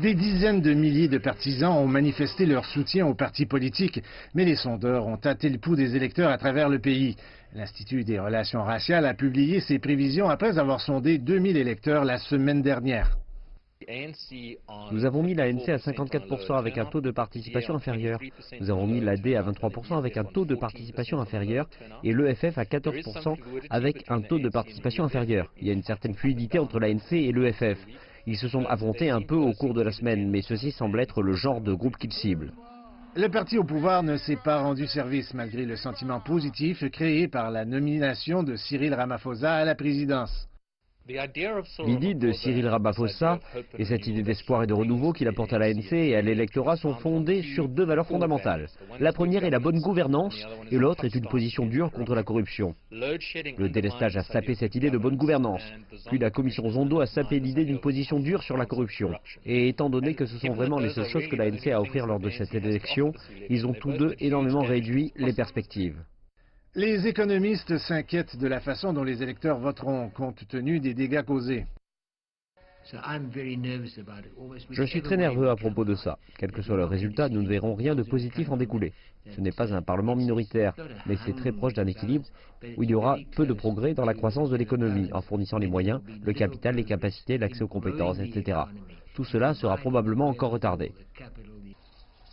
Des dizaines de milliers de partisans ont manifesté leur soutien aux partis politiques, mais les sondeurs ont tâté le pouls des électeurs à travers le pays. L'Institut des relations raciales a publié ses prévisions après avoir sondé 2000 électeurs la semaine dernière. Nous avons mis l'ANC à 54% avec un taux de participation inférieur. Nous avons mis l'AD à 23% avec un taux de participation inférieur et l'EFF à 14% avec un taux de participation inférieur. Il y a une certaine fluidité entre l'ANC et l'EFF. Ils se sont affrontés un peu au cours de la semaine, mais ceci semble être le genre de groupe qu'ils ciblent. Le parti au pouvoir ne s'est pas rendu service malgré le sentiment positif créé par la nomination de Cyril Ramaphosa à la présidence. L'idée de Cyril Ramaphosa et cette idée d'espoir et de renouveau qu'il apporte à l'ANC et à l'électorat sont fondées sur deux valeurs fondamentales. La première est la bonne gouvernance et l'autre est une position dure contre la corruption. Le délestage a sapé cette idée de bonne gouvernance, puis la commission Zondo a sapé l'idée d'une position dure sur la corruption. Et étant donné que ce sont vraiment les seules choses que l'ANC a à offrir lors de cette élection, ils ont tous deux énormément réduit les perspectives. Les économistes s'inquiètent de la façon dont les électeurs voteront, compte tenu des dégâts causés. Je suis très nerveux à propos de ça. Quel que soit le résultat, nous ne verrons rien de positif en découler. Ce n'est pas un parlement minoritaire, mais c'est très proche d'un équilibre où il y aura peu de progrès dans la croissance de l'économie, en fournissant les moyens, le capital, les capacités, l'accès aux compétences, etc. Tout cela sera probablement encore retardé.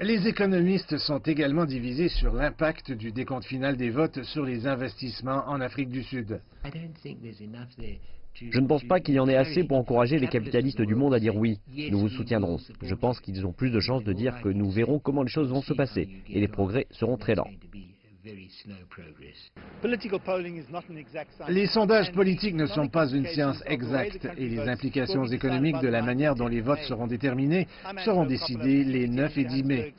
Les économistes sont également divisés sur l'impact du décompte final des votes sur les investissements en Afrique du Sud. Je ne pense pas qu'il y en ait assez pour encourager les capitalistes du monde à dire oui, nous vous soutiendrons. Je pense qu'ils ont plus de chances de dire que nous verrons comment les choses vont se passer et les progrès seront très lents. Les sondages politiques ne sont pas une science exacte et les implications économiques de la manière dont les votes seront déterminés seront décidées les 9 et 10 mai.